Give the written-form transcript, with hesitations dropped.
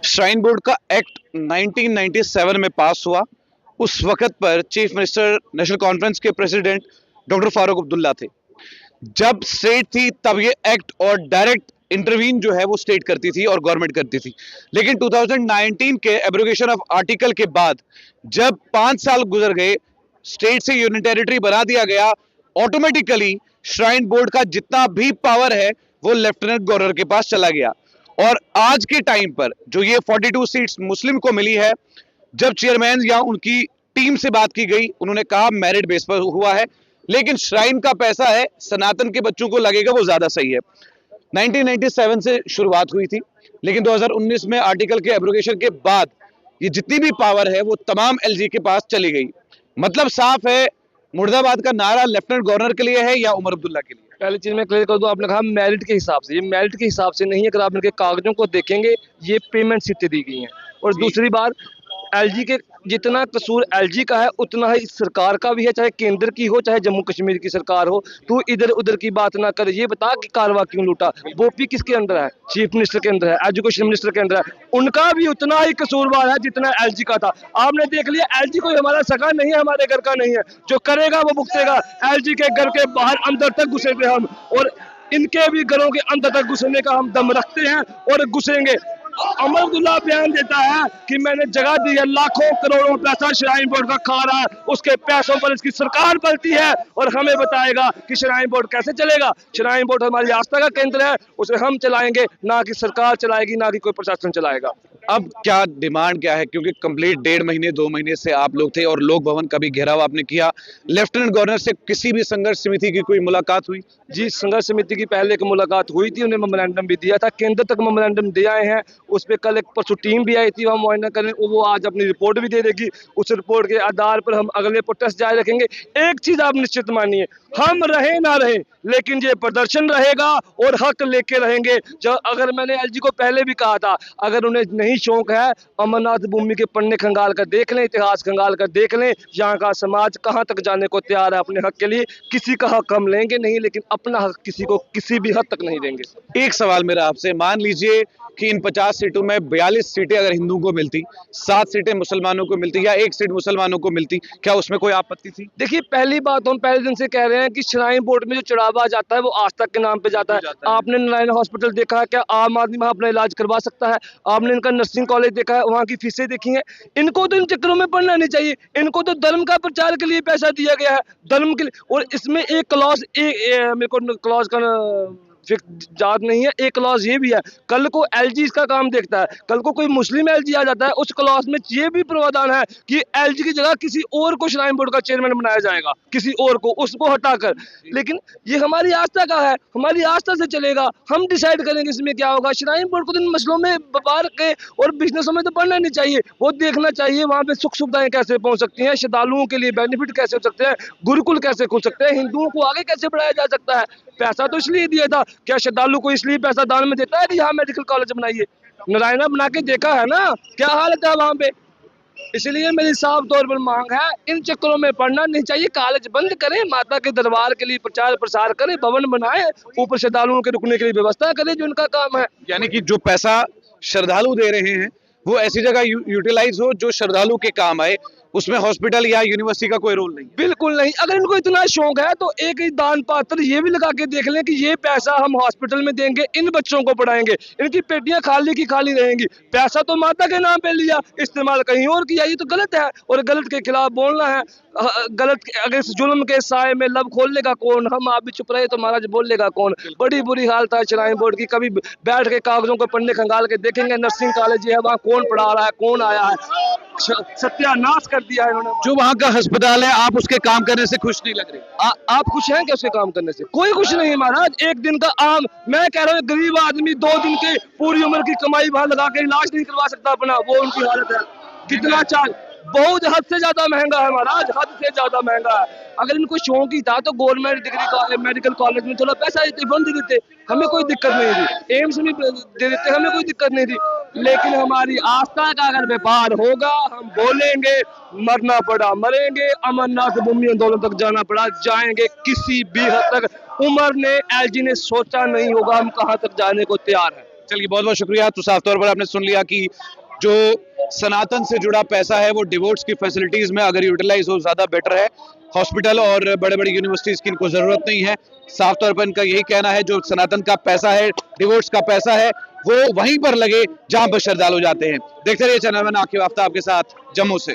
Shrine board का act 1997 में पास हुआ। उस वक्त पर चीफ मिनिस्टर नेशनल कॉन्फ्रेंस के प्रेसिडेंट डॉक्टर फारूक अब्दुल्ला थे। जब स्टेट थी तब ये एक्ट और डायरेक्ट इंटरवीन जो है वो स्टेट करती थी और गवर्नमेंट करती थी। लेकिन 2019 के एब्रोगेशन ऑफ आर्टिकल के बाद जब 5 साल गुजर गए, स्टेट से यूनियन टेरिटरी बना दिया गया, ऑटोमेटिकली श्राइन बोर्ड का जितना भी पावर है वो लेफ्टिनेंट गवर्नर के पास चला गया। और आज के टाइम पर जो ये 42 सीट्स मुस्लिम को मिली है, जब चेयरमैन या उनकी टीम से बात की गई, उन्होंने कहा मेरिट बेस पर हुआ है, लेकिन श्राइन का पैसा है, सनातन के बच्चों को लगेगा वो ज्यादा सही है। 1997 से शुरुआत हुई थी, लेकिन 2019 में आर्टिकल के एब्रोगेशन के बाद ये जितनी भी पावर है वो तमाम एलजी के पास चली गई। मतलब साफ है, मुर्दाबाद का नारा लेफ्टिनेंट गवर्नर के लिए है या उमर अब्दुल्ला के लिए। पहली चीज मैं क्लियर कर दूं, आपने कहा मेरिट के हिसाब से, ये मेरिट के हिसाब से नहीं है। अगर आप इनके कागजों को देखेंगे, ये पेमेंट सीटें दी गई हैं। और दूसरी बात, एलजी के जितना कसूर एलजी का है उतना ही सरकार का भी है, चाहे केंद्र की हो चाहे जम्मू कश्मीर की सरकार हो। तू इधर उधर की बात ना कर, ये बता कि कारवा क्यों लूटा। बोपी किसके अंदर है? चीफ मिनिस्टर के अंदर है, एजुकेशन मिनिस्टर के अंदर है। उनका भी उतना ही कसूरवार है जितना एलजी का था। आपने देख लिया, एलजी कोई हमारा सगा नहीं है, हमारे घर का नहीं है। जो करेगा वो भुगतेगा। एलजी के घर के बाहर अंदर तक घुसे थे हम, और इनके भी घरों के अंदर तक घुसने का हम दम रखते हैं और घुसेंगे। उमर अब्दुल्ला बयान देता है कि मैंने जगह दी है, लाखों करोड़ों पैसा श्राइन बोर्ड का खा रहा है, उसके पैसों पर इसकी सरकार पलती है और हमें बताएगा कि श्राइन बोर्ड कैसे चलेगा। श्राइन बोर्ड हमारी आस्था का केंद्र है, उसे हम चलाएंगे, ना कि सरकार चलाएगी, ना कि कोई प्रशासन चलाएगा। अब क्या डिमांड क्या है, क्योंकि कंप्लीट 1.5 महीने 2 महीने से आप लोग थे और लोक भवन का भी घेराव आपने किया, लेफ्टिनेंट गवर्नर से किसी भी संघर्ष समिति की कोई मुलाकात हुई? जी, संघर्ष समिति की पहले एक मुलाकात हुई थी, उन्हें मेमोरेंडम भी दिया था, केंद्र तक मेमोरेंडम दे आए हैं। उस पर कल एक परसों टीम भी आई थी वहाँ मुआयना करने, वो आज अपनी रिपोर्ट भी दे देगी। उस रिपोर्ट के आधार पर हम अगले प्रोटेस्ट जारी रखेंगे। एक चीज आप निश्चित मानिए, हम रहे ना रहे, लेकिन ये प्रदर्शन रहेगा और हक लेके रहेंगे। जो अगर मैंने एलजी को पहले भी कहा था, अगर उन्हें नहीं शौक है, अमरनाथ भूमि के पन्ने खंगाल कर देख लें, इतिहास खंगाल कर देख लें, यहाँ का समाज कहाँ तक जाने को तैयार है अपने हक के लिए। किसी का हक हम लेंगे नहीं, लेकिन अपना हक किसी को किसी भी हद तक नहीं देंगे। एक सवाल मेरा आपसे, मान लीजिए कि इन 50 सीटों में 42 सीटें अगर हिंदुओं को मिलती, 7 सीटें मुसलमानों को मिलती या 1 सीट मुसलमानों को मिलती, क्या उसमें कोई आपत्ति थी? देखिए, पहली बात हम पहले दिन से कह रहे हैं कि श्राइन बोर्ड में जो चढ़ावा जाता है वो आस्था के नाम पे जाता है। आपने नारायण हॉस्पिटल देखा है, क्या आम आदमी वहाँ अपना इलाज करवा सकता है? आपने इनका नर्सिंग कॉलेज देखा है, वहाँ की फीसें देखी हैं? इनको तो इन चक्करों में पड़ना नहीं चाहिए। इनको तो धर्म का प्रचार के लिए पैसा दिया गया है, धर्म के लिए। और इसमें एक क्लॉज, मेरे को क्लॉज का याद नहीं है, एक क्लॉज ये भी है, कल को एलजी इसका काम देखता है, कल को कोई मुस्लिम एलजी आ जाता है, उस क्लॉज में ये भी प्रावधान है कि एलजी की जगह किसी और को श्राइन बोर्ड का चेयरमैन बनाया जाएगा, किसी और को, उसको हटाकर। लेकिन ये हमारी आस्था का है, हमारी आस्था से चलेगा, हम डिसाइड करेंगे इसमें क्या होगा। श्राइन बोर्ड को तो इन मसलों में व्यापार के और बिजनेसों में तो पढ़ना नहीं चाहिए। वो देखना चाहिए वहाँ पे सुख सुविधाएं कैसे पहुंच सकती हैं, श्रद्धालुओं के लिए बेनिफिट कैसे हो सकते हैं, गुरुकुल कैसे खुल सकते हैं, हिंदुओं को आगे कैसे बढ़ाया जा सकता है। पैसा तो इसलिए दिया था, क्या श्रद्धालु को इसलिए पैसा दान में देता है कि यहाँ मेडिकल कॉलेज बनाइए? नारायणा बना के देखा है ना क्या हालत है वहाँ पे। इसलिए मेरी साफ तौर पर मांग है, इन चक्करों में पढ़ना नहीं चाहिए। कॉलेज बंद करें, माता के दरबार के लिए प्रचार प्रसार करें, भवन बनाए, ऊपर श्रद्धालुओं के रुकने के लिए व्यवस्था करें, जो उनका काम है। यानी कि जो पैसा श्रद्धालु दे रहे हैं वो ऐसी जगह यूटिलाइज हो जो श्रद्धालु के काम आए, उसमें हॉस्पिटल या यूनिवर्सिटी का कोई रोल नहीं। बिल्कुल नहीं। अगर इनको इतना शौक है तो एक ही दान पात्र ये भी लगा के देख लें कि ये पैसा हम हॉस्पिटल में देंगे, इन बच्चों को पढ़ाएंगे, इनकी पेटियां खाली की खाली रहेंगी। पैसा तो माता के नाम पे लिया, इस्तेमाल कहीं और किया, ये तो गलत है और गलत के खिलाफ बोलना है। गलत, अगर इस जुल्म के साए में लब खोल लेगा कौन? हम आप भी चुप रहे तो महाराज बोल लेगा कौन? बड़ी बुरी हालत है श्राइन बोर्ड की। कभी बैठ के कागजों को पन्ने खंगाल के देखेंगे, नर्सिंग कॉलेज है, वहाँ कौन पढ़ा रहा है, कौन आया है, सत्यानाश कर दिया है इन्होंने। जो वहाँ का अस्पताल है, आप उसके काम करने से खुश नहीं लग रहे? आप खुश हैं क्या उसके काम करने से? कोई खुश नहीं है महाराज। एक दिन का आम, मैं कह रहा हूँ गरीब आदमी 2 दिन की पूरी उम्र की कमाई वहां लगा के इलाज नहीं करवा सकता अपना, वो उनकी हालत है। कितना चाल, बहुत हद से ज्यादा महंगा है महाराज, हद से ज्यादा महंगा है। अगर इनको शौक ही था तो गवर्नमेंट डिग्री मेडिकल कॉलेज में थोड़ा पैसा देते, फंड दे देते, हमें कोई दिक्कत नहीं थी। एम्स में दे देते, हमें कोई दिक्कत नहीं थी। लेकिन हमारी आस्था का अगर व्यापार होगा, हम बोलेंगे, मरना पड़ा मरेंगे, अमरनाथ भूमि आंदोलन तक जाना पड़ा जाएंगे, किसी भी हद तक। उमर ने, एलजी ने सोचा नहीं होगा हम कहां तक जाने को तैयार है। चलिए, बहुत बहुत शुक्रिया। तो साफ तौर पर आपने सुन लिया कि जो सनातन से जुड़ा पैसा है वो डिवोर्स की फैसिलिटीज में अगर यूटिलाइज हो ज्यादा बेटर है। हॉस्पिटल और बड़े बड़ी यूनिवर्सिटीज की इनको जरूरत नहीं है। साफ तौर पर इनका यही कहना है जो सनातन का पैसा है, डिवोर्स का पैसा है, वो वहीं पर लगे जहां पर श्रद्धालु जाते हैं। देखते रहिए चैनल में, आखिर आफ्ताब के साथ जम्मू से।